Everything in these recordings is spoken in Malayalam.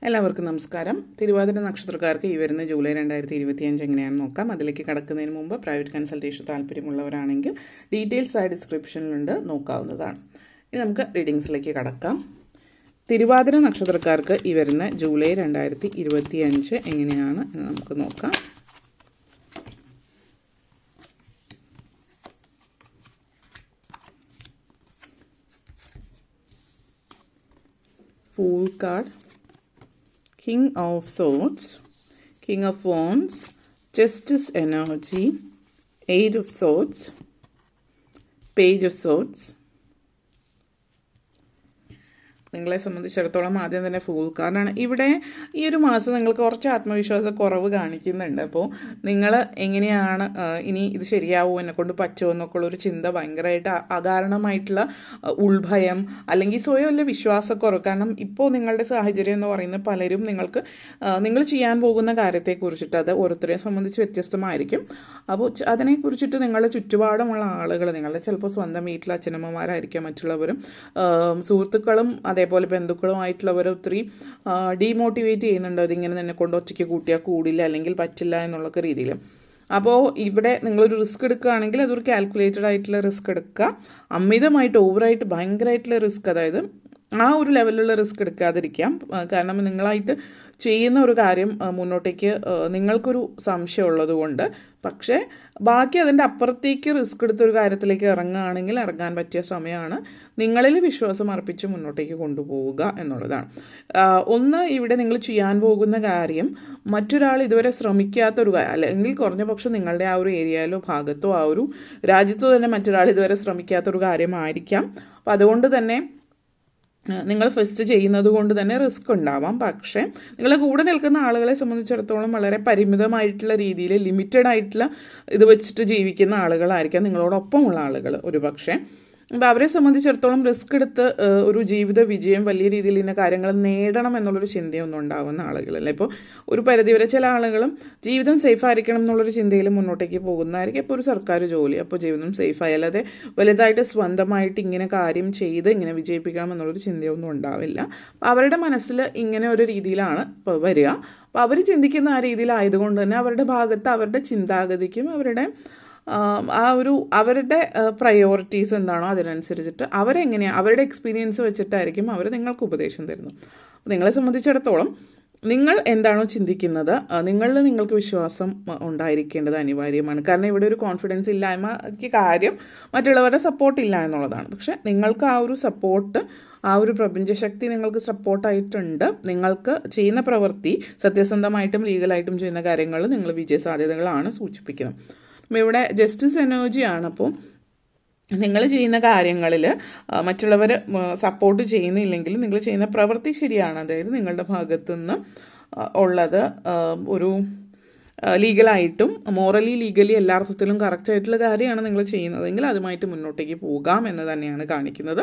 എല്ലാവർക്കും നമസ്കാരം. തിരുവാതിര നക്ഷത്രക്കാർക്ക് ഈ വരുന്ന ജൂലൈ 2025 എങ്ങനെയാണെന്ന് നോക്കാം. അതിലേക്ക് കടക്കുന്നതിന് മുമ്പ് പ്രൈവറ്റ് കൺസൾട്ടേഷൻ താല്പര്യമുള്ളവരാണെങ്കിൽ ഡീറ്റെയിൽസ് ആയി ഡിസ്ക്രിപ്ഷനിലുണ്ട്, നോക്കാവുന്നതാണ്. ഇനി നമുക്ക് റീഡിങ്സിലേക്ക് കടക്കാം. തിരുവാതിര നക്ഷത്രക്കാർക്ക് ഈ വരുന്ന ജൂലൈ 2025 എങ്ങനെയാണ് എന്ന് നമുക്ക് നോക്കാം. Fool card, King of Swords, King of Wands, Justice energy, Eight of Swords, Page of Swords. നിങ്ങളെ സംബന്ധിച്ചിടത്തോളം ആദ്യം തന്നെ ഫൂൾ കാർഡാണ്. ഇവിടെ ഈ ഒരു മാസം നിങ്ങൾക്ക് കുറച്ച് ആത്മവിശ്വാസ കുറവ് കാണിക്കുന്നുണ്ട്. അപ്പോൾ നിങ്ങൾ എങ്ങനെയാണ് ഇനി ഇത് ശരിയാവുമോ, എന്നെക്കൊണ്ട് പറ്റുമോ എന്നൊക്കെ ഉള്ളൊരു ചിന്ത ഭയങ്കരമായിട്ട് അകാരണമായിട്ടുള്ള ഉൾഭയം അല്ലെങ്കിൽ സ്വയമല്ല വിശ്വാസക്കുറവ്. കാരണം ഇപ്പോൾ നിങ്ങളുടെ സാഹചര്യം എന്ന് പറയുന്നത് പലരും നിങ്ങൾ ചെയ്യാൻ പോകുന്ന കാര്യത്തെക്കുറിച്ചിട്ട് അത് ഓരോരുത്തരെയും സംബന്ധിച്ച് വ്യത്യസ്തമായിരിക്കും. അപ്പോൾ അതിനെക്കുറിച്ചിട്ട് നിങ്ങളുടെ ചുറ്റുപാടുമുള്ള ആളുകൾ, നിങ്ങളുടെ ചിലപ്പോൾ സ്വന്തം വീട്ടിലെ അച്ഛനമ്മമാരായിരിക്കാം, മറ്റുള്ളവരും സുഹൃത്തുക്കളും അതേപോലെ ബന്ധുക്കളുമായിട്ടുള്ളവരെ ഒത്തിരി ഡീമോട്ടിവേറ്റ് ചെയ്യുന്നുണ്ട്. അതിങ്ങനെ തന്നെ കൊണ്ട് ഒറ്റയ്ക്ക് കൂട്ടിയാൽ കൂടില്ല അല്ലെങ്കിൽ പറ്റില്ല എന്നുള്ളൊക്കെ രീതിയിൽ. അപ്പോൾ ഇവിടെ നിങ്ങളൊരു റിസ്ക് എടുക്കുകയാണെങ്കിൽ അതൊരു കാൽക്കുലേറ്റഡ് ആയിട്ടുള്ള റിസ്ക് എടുക്കുക. അമിതമായിട്ട് ഓവറായിട്ട് ഭയങ്കരമായിട്ടുള്ള റിസ്ക്, അതായത് ആ ഒരു ലെവലിലുള്ള റിസ്ക് എടുക്കാതിരിക്കാം. കാരണം നിങ്ങളായിട്ട് ചെയ്യുന്ന ഒരു കാര്യം മുന്നോട്ടേക്ക് നിങ്ങൾക്കൊരു സംശയം ഉള്ളത് കൊണ്ട്. പക്ഷേ ബാക്കി അതിൻ്റെ അപ്പുറത്തേക്ക് റിസ്ക് എടുത്തൊരു കാര്യത്തിലേക്ക് ഇറങ്ങുകയാണെങ്കിൽ ഇറങ്ങാൻ പറ്റിയ സമയമാണ്. നിങ്ങളിൽ വിശ്വാസം അർപ്പിച്ച് മുന്നോട്ടേക്ക് കൊണ്ടുപോവുക എന്നുള്ളതാണ്. ഒന്ന്, ഇവിടെ നിങ്ങൾ ചെയ്യാൻ പോകുന്ന കാര്യം മറ്റൊരാൾ ഇതുവരെ ശ്രമിക്കാത്തൊരു കാര്യം, അല്ലെങ്കിൽ കുറഞ്ഞ പക്ഷം നിങ്ങളുടെ ആ ഒരു ഏരിയയിലോ ഭാഗത്തോ ആ ഒരു രാജ്യത്തോ തന്നെ മറ്റൊരാൾ ഇതുവരെ ശ്രമിക്കാത്തൊരു കാര്യമായിരിക്കാം. അപ്പം അതുകൊണ്ട് തന്നെ നിങ്ങൾ ഫസ്റ്റ് ചെയ്യുന്നത് കൊണ്ട് തന്നെ റിസ്ക് ഉണ്ടാവാം. പക്ഷേ നിങ്ങളെ കൂടെ നിൽക്കുന്ന ആളുകളെ സംബന്ധിച്ചിടത്തോളം വളരെ പരിമിതമായിട്ടുള്ള രീതിയിൽ ലിമിറ്റഡ് ആയിട്ടുള്ള ഇത് വെച്ചിട്ട് ജീവിക്കുന്ന ആളുകളായിരിക്കാം നിങ്ങളോടൊപ്പമുള്ള ആളുകൾ ഒരു പക്ഷേ. അപ്പോൾ അവരെ സംബന്ധിച്ചിടത്തോളം റിസ്ക് എടുത്ത് ഒരു ജീവിത വിജയം വലിയ രീതിയിൽ ഇന്ന കാര്യങ്ങൾ നേടണം എന്നുള്ളൊരു ചിന്തയൊന്നും ഉണ്ടാകുന്ന ആളുകളല്ല. ഇപ്പോൾ ഒരു പരിധിവരെ ചില ആളുകളും ജീവിതം സേഫ് ആയിരിക്കണം എന്നുള്ളൊരു ചിന്തയിൽ മുന്നോട്ടേക്ക് പോകുന്നതായിരിക്കും. ഇപ്പോൾ ഒരു സർക്കാർ ജോലി, അപ്പോൾ ജീവിതം സേഫായി, അല്ലാതെ വലുതായിട്ട് സ്വന്തമായിട്ട് ഇങ്ങനെ കാര്യം ചെയ്ത് ഇങ്ങനെ വിജയിപ്പിക്കണം എന്നുള്ളൊരു ചിന്തയൊന്നും ഉണ്ടാവില്ല. അപ്പോൾ അവരുടെ മനസ്സിൽ ഇങ്ങനെ ഒരു രീതിയിലാണ് ഇപ്പോൾ വരിക. അപ്പോൾ അവർ ചിന്തിക്കുന്ന ആ രീതിയിലായതുകൊണ്ട് തന്നെ അവരുടെ ഭാഗത്ത് അവരുടെ ചിന്താഗതിക്കും അവരുടെ പ്രയോറിറ്റീസ് എന്താണോ അതിനനുസരിച്ചിട്ട് അവരുടെ എക്സ്പീരിയൻസ് വെച്ചിട്ടായിരിക്കും അവർ നിങ്ങൾക്ക് ഉപദേശം തരുന്നത്. നിങ്ങളെ സംബന്ധിച്ചിടത്തോളം നിങ്ങൾ എന്താണോ ചിന്തിക്കുന്നത് നിങ്ങൾക്ക് വിശ്വാസം ഉണ്ടായിരിക്കേണ്ടത് അനിവാര്യമാണ്. കാരണം ഇവിടെ ഒരു കോൺഫിഡൻസ് ഇല്ലായ്മയ്ക്ക് കാര്യം മറ്റുള്ളവരുടെ സപ്പോർട്ട് ഇല്ല എന്നുള്ളതാണ്. പക്ഷെ നിങ്ങൾക്ക് ആ ഒരു സപ്പോർട്ട്, ആ ഒരു പ്രപഞ്ചശക്തി നിങ്ങൾക്ക് സപ്പോർട്ടായിട്ടുണ്ട്. നിങ്ങൾക്ക് ചെയ്യുന്ന പ്രവൃത്തി സത്യസന്ധമായിട്ടും ലീഗലായിട്ടും ചെയ്യുന്ന കാര്യങ്ങൾ നിങ്ങൾ വിജയ സാധ്യതകളാണ് സൂചിപ്പിക്കുന്നത്. ഇവിടെ ജസ്റ്റിസ് എനർജിയാണ്. അപ്പോൾ നിങ്ങൾ ചെയ്യുന്ന കാര്യങ്ങളിൽ മറ്റുള്ളവർ സപ്പോർട്ട് ചെയ്യുന്നില്ലെങ്കിൽ നിങ്ങൾ ചെയ്യുന്ന പ്രവൃത്തി ശരിയാണ്. അതായത് നിങ്ങളുടെ ഭാഗത്തുനിന്ന് ഉള്ളത് ഒരു ലീഗലായിട്ടും ലീഗലി എല്ലാ അർത്ഥത്തിലും കറക്റ്റായിട്ടുള്ള കാര്യമാണ് നിങ്ങൾ ചെയ്യുന്നതെങ്കിൽ അതുമായിട്ട് മുന്നോട്ടേക്ക് പോകാം എന്ന് തന്നെയാണ് കാണിക്കുന്നത്.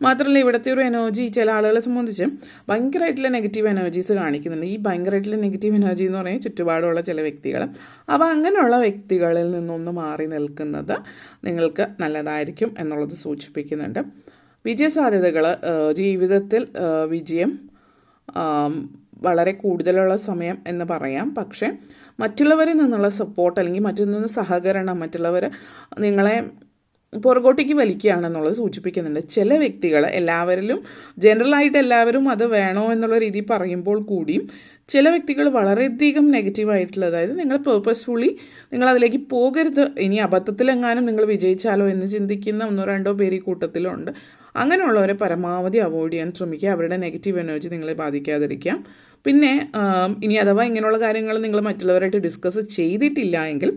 മാത്രമല്ല ഇവിടുത്തെ ഒരു എനർജി ചില ആളുകളെ സംബന്ധിച്ച് ഭയങ്കരമായിട്ടുള്ള നെഗറ്റീവ് എനർജീസ് കാണിക്കുന്നുണ്ട്. ഈ ഭയങ്കരമായിട്ടുള്ള നെഗറ്റീവ് എനർജി എന്ന് പറയുന്നത് ചുറ്റുപാടുള്ള ചില വ്യക്തികൾ. അപ്പോൾ അങ്ങനെയുള്ള വ്യക്തികളിൽ നിന്നൊന്ന് മാറി നിൽക്കുന്നത് നിങ്ങൾക്ക് നല്ലതായിരിക്കും എന്നുള്ളത് സൂചിപ്പിക്കുന്നുണ്ട്. വിജയസാധ്യതകൾ, ജീവിതത്തിൽ വിജയം വളരെ കൂടുതലുള്ള സമയം എന്ന് പറയാം. പക്ഷേ മറ്റുള്ളവരിൽ നിന്നുള്ള സപ്പോർട്ട് അല്ലെങ്കിൽ മറ്റൊന്ന് സഹകരണം, മറ്റുള്ളവർ നിങ്ങളെ പുറകോട്ടേക്ക് വലിക്കുകയാണെന്നുള്ളത് സൂചിപ്പിക്കുന്നുണ്ട്. ചില വ്യക്തികൾ, ജനറലായിട്ട് എല്ലാവരും അത് വേണോ എന്നുള്ള രീതി പറയുമ്പോൾ കൂടിയും ചില വ്യക്തികൾ വളരെയധികം നെഗറ്റീവായിട്ടുള്ള, അതായത് നിങ്ങൾ പേർപ്പസ്ഫുള്ളി നിങ്ങൾ അതിലേക്ക് പോകരുത്, ഇനി അബദ്ധത്തിലെങ്ങാനും നിങ്ങൾ വിജയിച്ചാലോ എന്ന് ചിന്തിക്കുന്ന 1-2 പേര് ഈ കൂട്ടത്തിലുണ്ട്. അങ്ങനെയുള്ളവരെ പരമാവധി അവോയ്ഡ് ചെയ്യാൻ ശ്രമിക്കുക. അവരുടെ നെഗറ്റീവ് എനർജി നിങ്ങളെ ബാധിക്കാതിരിക്കാം. പിന്നെ ഇനി അഥവാ ഇങ്ങനെയുള്ള കാര്യങ്ങൾ നിങ്ങൾ മറ്റുള്ളവരായിട്ട് ഡിസ്കസ് ചെയ്തിട്ടില്ല എങ്കിൽ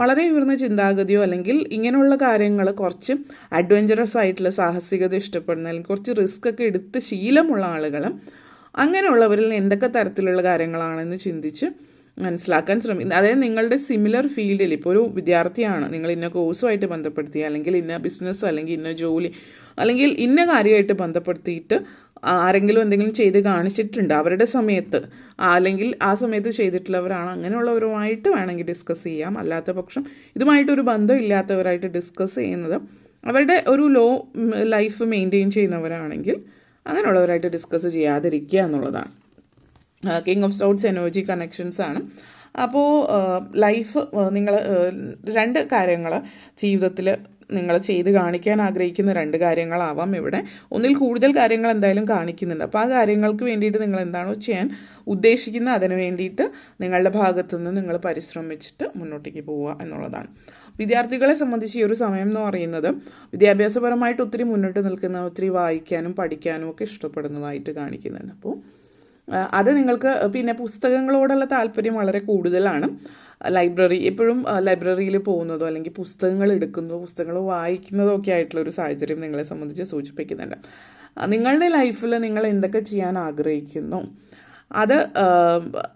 വളരെ ഉയർന്ന ചിന്താഗതിയോ അല്ലെങ്കിൽ ഇങ്ങനെയുള്ള കാര്യങ്ങൾ കുറച്ച് അഡ്വഞ്ചറസ് ആയിട്ടുള്ള സാഹസികത ഇഷ്ടപ്പെടുന്ന അല്ലെങ്കിൽ കുറച്ച് റിസ്ക് ഒക്കെ എടുത്ത് ശീലമുള്ള ആളുകളും അങ്ങനെയുള്ളവരിൽ എന്തൊക്കെ തരത്തിലുള്ള കാര്യങ്ങളാണെന്ന് ചിന്തിച്ച് മനസ്സിലാക്കാൻ ശ്രമിക്കുന്നത്. അതായത് നിങ്ങളുടെ സിമിലർ ഫീൽഡിൽ ഇപ്പോൾ ഒരു വിദ്യാർത്ഥിയാണ്, നിങ്ങൾ ഇന്ന കോഴ്സുമായിട്ട് ബന്ധപ്പെടുത്തി അല്ലെങ്കിൽ ഇന്ന ബിസിനസ് അല്ലെങ്കിൽ ഇന്ന ജോലി അല്ലെങ്കിൽ ഇന്ന കാര്യമായിട്ട് ബന്ധപ്പെടുത്തിയിട്ട് ആരെങ്കിലും എന്തെങ്കിലും ചെയ്ത് കാണിച്ചിട്ടുണ്ട് അവരുടെ സമയത്ത്, അല്ലെങ്കിൽ ആ സമയത്ത് ചെയ്തിട്ടുള്ളവരാണ്, അങ്ങനെയുള്ളവരുമായിട്ട് വേണമെങ്കിൽ ഡിസ്കസ് ചെയ്യാം. അല്ലാത്ത പക്ഷം ഇതുമായിട്ടൊരു ബന്ധം ഇല്ലാത്തവരായിട്ട് ഡിസ്കസ് ചെയ്യുന്നത് അവരുടെ ഒരു ലൈഫ് മെയിൻറ്റെയിൻ ചെയ്യുന്നവരാണെങ്കിൽ അങ്ങനെയുള്ളവരായിട്ട് ഡിസ്കസ് ചെയ്യാതിരിക്കുക എന്നുള്ളതാണ്. King of swords energy connections ആണ്. അപ്പോൾ ലൈഫ് നിങ്ങൾ രണ്ട് കാര്യങ്ങൾ ജീവിതത്തിൽ നിങ്ങൾ ചെയ്ത് കാണിക്കാൻ ആഗ്രഹിക്കുന്ന രണ്ട് കാര്യങ്ങളാവാം ഇവിടെ. ഒന്നിൽ കൂടുതൽ കാര്യങ്ങൾ എന്തായാലും കാണിക്കുന്നുണ്ട്. അപ്പോൾ ആ കാര്യങ്ങൾക്ക് വേണ്ടിയിട്ട് നിങ്ങൾ എന്താണോ ചെയ്യാൻ ഉദ്ദേശിക്കുന്നത് അതിന് വേണ്ടിയിട്ട് നിങ്ങളുടെ ഭാഗത്തുനിന്ന് നിങ്ങൾ പരിശ്രമിച്ചിട്ട് മുന്നോട്ടേക്ക് പോവുക എന്നുള്ളതാണ്. വിദ്യാർത്ഥികളെ സംബന്ധിച്ച് ഈ ഒരു സമയം എന്ന് പറയുന്നത് വിദ്യാഭ്യാസപരമായിട്ട് ഒത്തിരി മുന്നോട്ട് നിൽക്കുന്ന, ഒത്തിരി വായിക്കാനും പഠിക്കാനും ഒക്കെ ഇഷ്ടപ്പെടുന്നതായിട്ട് കാണിക്കുന്നുണ്ട്. അപ്പോൾ അത് നിങ്ങൾക്ക് പിന്നെ പുസ്തകങ്ങളോടുള്ള താല്പര്യം വളരെ കൂടുതലാണ്. ലൈബ്രറി എപ്പോഴും ലൈബ്രറിയിൽ പോകുന്നതോ അല്ലെങ്കിൽ പുസ്തകങ്ങൾ എടുക്കുന്നതോ പുസ്തകങ്ങൾ വായിക്കുന്നതോ ഒക്കെ ആയിട്ടുള്ള ഒരു സാഹചര്യം നിങ്ങളെ സംബന്ധിച്ച് സൂചിപ്പിക്കുന്നുണ്ട്. നിങ്ങളുടെ ലൈഫിൽ നിങ്ങൾ എന്തൊക്കെ ചെയ്യാൻ ആഗ്രഹിക്കുന്നു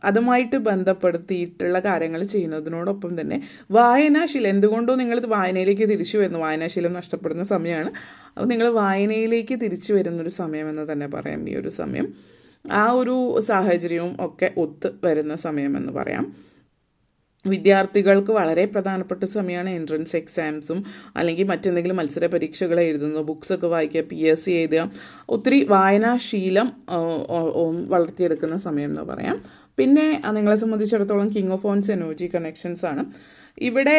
അതുമായിട്ട് ബന്ധപ്പെടുത്തിയിട്ടുള്ള കാര്യങ്ങൾ ചെയ്യുന്നതിനോടൊപ്പം തന്നെ വായനാശീലം, എന്തുകൊണ്ടോ നിങ്ങൾ വായനയിലേക്ക് തിരിച്ചു വരുന്നു, വായനാശീലം നഷ്ടപ്പെടുന്ന സമയമാണ്. അപ്പോൾ നിങ്ങൾ വായനയിലേക്ക് തിരിച്ചു വരുന്നൊരു സമയമെന്ന് തന്നെ പറയാം ഈ ഒരു സമയം. ആ ഒരു സാഹചര്യവും ഒക്കെ ഒത്ത് വരുന്ന സമയമെന്ന് പറയാം. വിദ്യാർത്ഥികൾക്ക് വളരെ പ്രധാനപ്പെട്ട സമയമാണ് എൻട്രൻസ് എക്സാംസും അല്ലെങ്കിൽ മറ്റെന്തെങ്കിലും മത്സര പരീക്ഷകൾ എഴുതുന്നു, ബുക്സൊക്കെ വായിക്കുക, PSC എഴുതുക, ഒത്തിരി വായനാശീലം വളർത്തിയെടുക്കുന്ന സമയം എന്ന് പറയാം. പിന്നെ നിങ്ങളെ സംബന്ധിച്ചിടത്തോളം king of ones energy connections ആണ്. ഇവിടെ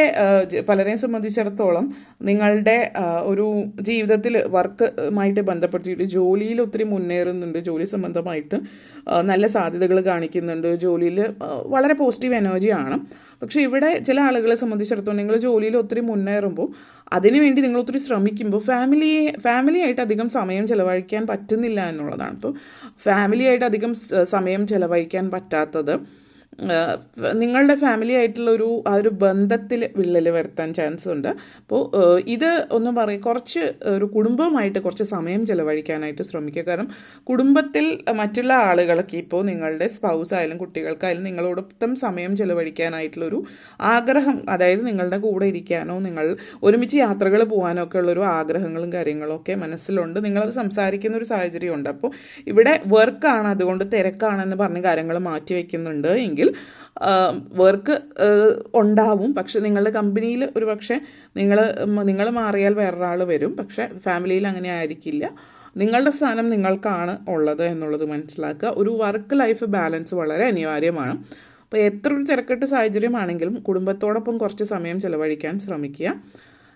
പലരെയും സംബന്ധിച്ചിടത്തോളം നിങ്ങളുടെ ഒരു ജീവിതത്തിൽ വർക്കുമായിട്ട് ബന്ധപ്പെടുത്തിയിട്ട് ജോലിയിൽ ഒത്തിരി മുന്നേറുന്നുണ്ട്, ജോലി സംബന്ധമായിട്ട് നല്ല സാധ്യതകൾ കാണിക്കുന്നുണ്ട്, ജോലിയിൽ വളരെ പോസിറ്റീവ് എനർജിയാണ്. പക്ഷേ ഇവിടെ ചില ആളുകളെ സംബന്ധിച്ചിടത്തോളം നിങ്ങൾ ജോലിയിൽ ഒത്തിരി മുന്നേറുമ്പോൾ അതിനുവേണ്ടി നിങ്ങൾ ഒത്തിരി ശ്രമിക്കുമ്പോൾ ഫാമിലിയായിട്ട് അധികം സമയം ചിലവഴിക്കാൻ പറ്റുന്നില്ല എന്നുള്ളതാണ്. അപ്പോൾ ഫാമിലിയായിട്ട് അധികം സമയം ചിലവഴിക്കാൻ പറ്റാത്തത് നിങ്ങളുടെ ഫാമിലി ആയിട്ടുള്ള ആ ഒരു ബന്ധത്തിൽ വിള്ളൽ വരുത്താൻ ചാൻസ് ഉണ്ട്. അപ്പോൾ ഇത് ഒന്നും പറയും, കുറച്ച് ഒരു കുടുംബമായിട്ട് കുറച്ച് സമയം ചിലവഴിക്കാനായിട്ട് ശ്രമിക്കുക. കാരണം കുടുംബത്തിൽ മറ്റുള്ള ആളുകൾക്ക് ഇപ്പോൾ നിങ്ങളുടെ സ്പൗസ് ആയാലും കുട്ടികൾക്കായാലും നിങ്ങളോടൊപ്പം സമയം ചിലവഴിക്കാനായിട്ടുള്ളൊരു ആഗ്രഹം, അതായത് നിങ്ങളുടെ കൂടെ ഇരിക്കാനോ നിങ്ങൾ ഒരുമിച്ച് യാത്രകൾ പോകാനോ ഒക്കെ ഉള്ളൊരു ആഗ്രഹങ്ങളും കാര്യങ്ങളും ഒക്കെ മനസ്സിലുണ്ട്. നിങ്ങളത് സംസാരിക്കുന്ന ഒരു സാഹചര്യമുണ്ട്. അപ്പോൾ ഇവിടെ വർക്കാണ്, അതുകൊണ്ട് തിരക്കാണെന്ന് പറഞ്ഞ് കാര്യങ്ങൾ മാറ്റി വയ്ക്കുന്നുണ്ട് എങ്കിൽ വർക്ക് ഉണ്ടാവും. പക്ഷെ നിങ്ങളുടെ കമ്പനിയിൽ ഒരു പക്ഷേ നിങ്ങൾ മാറിയാൽ വേറൊരാൾ വരും. പക്ഷെ ഫാമിലിയിൽ അങ്ങനെ ആയിരിക്കില്ല. നിങ്ങളുടെ സ്ഥാനം നിങ്ങൾക്കാണ് ഉള്ളത് എന്നുള്ളത് മനസ്സിലാക്കുക. ഒരു വർക്ക് ലൈഫ് ബാലൻസ് വളരെ അനിവാര്യമാണ്. അപ്പോൾ എത്ര ഒരു തിരക്കെട്ട് സാഹചര്യമാണെങ്കിലും കുടുംബത്തോടൊപ്പം കുറച്ച് സമയം ചിലവഴിക്കാൻ ശ്രമിക്കുക.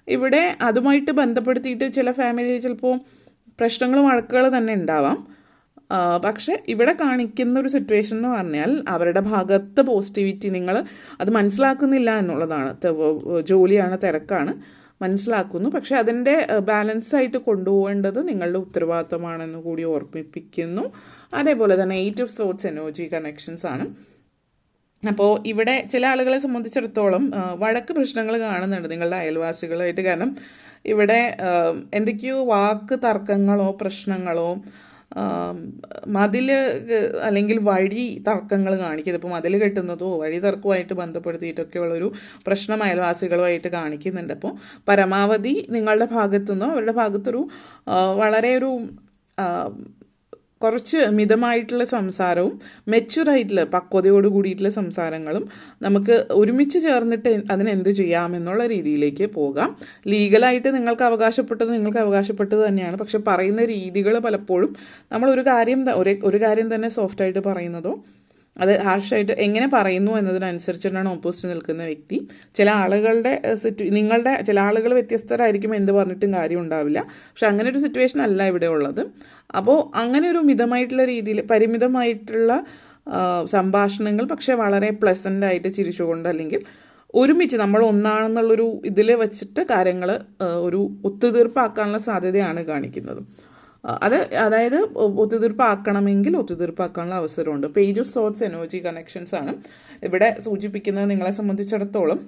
ഇവിടെ അതുമായിട്ട് ബന്ധപ്പെടുത്തിയിട്ട് ചില ഫാമിലിയിൽ ചിലപ്പോൾ പ്രശ്നങ്ങളും വഴക്കുകൾ തന്നെ ഉണ്ടാവാം. പക്ഷെ ഇവിടെ കാണിക്കുന്ന ഒരു സിറ്റുവേഷൻ എന്ന് പറഞ്ഞാൽ അവരുടെ ഭാഗത്ത് പോസിറ്റിവിറ്റി നിങ്ങൾ അത് മനസ്സിലാക്കുന്നില്ല എന്നുള്ളതാണ്. ജോലിയാണ്, തിരക്കാണ്, മനസ്സിലാക്കുന്നു. പക്ഷെ അതിൻ്റെ ബാലൻസായിട്ട് കൊണ്ടുപോകേണ്ടത് നിങ്ങളുടെ ഉത്തരവാദിത്തമാണെന്ന് കൂടി ഓർമ്മിപ്പിക്കുന്നു. അതേപോലെ തന്നെ 8 ഓഫ് സോർട്സ് എനർജി കണക്ഷൻസ് ആണ്. അപ്പോൾ ഇവിടെ ചില ആളുകളെ സംബന്ധിച്ചിടത്തോളം വഴക്ക് പ്രശ്നങ്ങൾ കാണുന്നുണ്ട് നിങ്ങളുടെ അയൽവാസികളായിട്ട്. കാരണം ഇവിടെ എന്തൊക്കെയോ വാക്ക് തർക്കങ്ങളോ പ്രശ്നങ്ങളോ മതിൽ അല്ലെങ്കിൽ വഴി തർക്കങ്ങൾ കാണിക്കുന്നത്. ഇപ്പോൾ മതിൽ കെട്ടുന്നതോ വഴി തർക്കവുമായിട്ട് ബന്ധപ്പെടുത്തിയിട്ടൊക്കെയുള്ളൊരു പ്രശ്നം അയൽവാസികളുമായിട്ട് കാണിക്കുന്നുണ്ട്. അപ്പോൾ പരമാവധി നിങ്ങളുടെ ഭാഗത്തുനിന്നോ അവരുടെ ഭാഗത്തൊരു വളരെ ഒരു കുറച്ച് മിതമായിട്ടുള്ള സംസാരവും മെച്യൂറായിട്ടുള്ള പക്വതയോട് കൂടിയിട്ടുള്ള സംസാരങ്ങളും നമുക്ക് ഒരുമിച്ച് ചേർന്നിട്ട് അതിനെന്ത് ചെയ്യാമെന്നുള്ള രീതിയിലേക്ക് പോകാം. ലീഗലായിട്ട് നിങ്ങൾക്ക് അവകാശപ്പെട്ടത് തന്നെയാണ്. പക്ഷെ പറയുന്ന രീതികൾ പലപ്പോഴും നമ്മൾ ഒരു കാര്യം തന്നെ സോഫ്റ്റായിട്ട് പറയുന്നതോ അത് ഹാർഷായിട്ട് എങ്ങനെ പറയുന്നു എന്നതിനനുസരിച്ചിട്ടാണ് ഓപ്പോസിറ്റ് നിൽക്കുന്ന വ്യക്തി. ചില ആളുകൾ വ്യത്യസ്തരായിരിക്കും, എന്ത് പറഞ്ഞിട്ടും കാര്യം ഉണ്ടാവില്ല. പക്ഷെ അങ്ങനെ ഒരു സിറ്റുവേഷൻ അല്ല ഇവിടെ ഉള്ളത്. അപ്പോൾ അങ്ങനെ ഒരു മിതമായിട്ടുള്ള രീതിയിൽ പരിമിതമായിട്ടുള്ള സംഭാഷണങ്ങൾ, പക്ഷെ വളരെ പ്ലസൻ്റ് ആയിട്ട് ചിരിച്ചുകൊണ്ട് അല്ലെങ്കിൽ ഒരുമിച്ച് നമ്മൾ ഒന്നാണെന്നുള്ളൊരു ഇതിൽ വെച്ചിട്ട് കാര്യങ്ങൾ ഒരു ഒത്തുതീർപ്പാക്കാനുള്ള സാധ്യതയാണ് കാണിക്കുന്നത്. അതായത് ഒത്തുതീർപ്പാക്കണമെങ്കിൽ ഒത്തുതീർപ്പാക്കാനുള്ള അവസരമുണ്ട്. Page of sorts energy connections ആണ് ഇവിടെ സൂചിപ്പിക്കുന്നത്. നിങ്ങളെ സംബന്ധിച്ചിടത്തോളം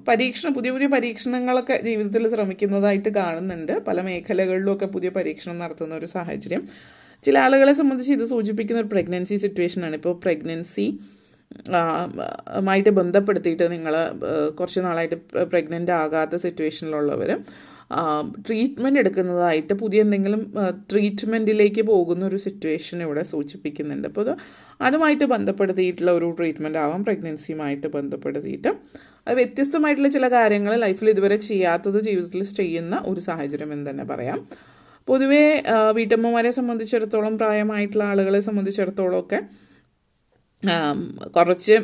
പുതിയ പുതിയ പരീക്ഷണങ്ങളൊക്കെ ജീവിതത്തിൽ ശ്രമിക്കുന്നതായിട്ട് കാണുന്നുണ്ട്. പല മേഖലകളിലുമൊക്കെ പുതിയ പരീക്ഷണം നടത്തുന്ന ഒരു സാഹചര്യം. ചില ആളുകളെ സംബന്ധിച്ച് ഇത് സൂചിപ്പിക്കുന്ന ഒരു പ്രഗ്നൻസി സിറ്റുവേഷനാണ്. ഇപ്പോൾ പ്രഗ്നൻസി മായിട്ട് ബന്ധപ്പെടുത്തിയിട്ട് നിങ്ങൾ കുറച്ച് നാളായിട്ട് പ്രഗ്നൻ്റ് ആകാത്ത സിറ്റുവേഷനിലുള്ളവർ ട്രീറ്റ്മെൻറ്റ് എടുക്കുന്നതായിട്ട് പുതിയ എന്തെങ്കിലും ട്രീറ്റ്മെൻറ്റിലേക്ക് പോകുന്ന ഒരു സിറ്റുവേഷൻ ഇവിടെ സൂചിപ്പിക്കുന്നുണ്ട്. അപ്പോൾ അതുമായിട്ട് ബന്ധപ്പെടുത്തിയിട്ടുള്ള ഒരു ട്രീറ്റ്മെൻറ്റ് ആവാം, പ്രഗ്നൻസിയുമായിട്ട് ബന്ധപ്പെടുത്തിയിട്ട്. അത് വ്യത്യസ്തമായിട്ടുള്ള ചില കാര്യങ്ങൾ ലൈഫിൽ ഇതുവരെ ചെയ്യാത്തത് ജീവിതത്തിൽ ചെയ്യുന്ന ഒരു സാഹചര്യം എന്ന് തന്നെ പറയാം. പൊതുവേ വീട്ടമ്മമാരെ സംബന്ധിച്ചിടത്തോളം, പ്രായമായിട്ടുള്ള ആളുകളെ സംബന്ധിച്ചിടത്തോളം ഒക്കെ കുറച്ച്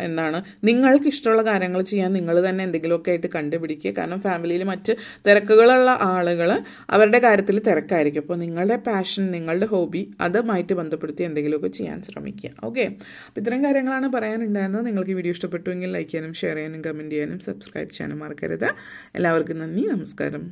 എന്താണ്, നിങ്ങൾക്ക് ഇഷ്ടമുള്ള കാര്യങ്ങൾ ചെയ്യാൻ നിങ്ങൾ തന്നെ എന്തെങ്കിലുമൊക്കെ ആയിട്ട് കണ്ടുപിടിക്കുക. കാരണം ഫാമിലിയിൽ മറ്റ് തിരക്കുകളുള്ള ആളുകൾ അവരുടെ കാര്യത്തിൽ തിരക്കായിരിക്കും. അപ്പോൾ നിങ്ങളുടെ പാഷൻ, നിങ്ങളുടെ ഹോബി അതുമായിട്ട് ബന്ധപ്പെടുത്തി എന്തെങ്കിലുമൊക്കെ ചെയ്യാൻ ശ്രമിക്കുക. ഓക്കെ, അപ്പോൾ ഇത്തരം കാര്യങ്ങളാണ് പറയാനുണ്ടായിരുന്നത്. നിങ്ങൾക്ക് ഈ വീഡിയോ ഇഷ്ടപ്പെട്ടുവെങ്കിൽ ലൈക്ക് ചെയ്യാനും ഷെയർ ചെയ്യാനും കമൻറ്റ് ചെയ്യാനും സബ്സ്ക്രൈബ് ചെയ്യാനും മറക്കരുത്. എല്ലാവർക്കും നന്ദി, നമസ്കാരം.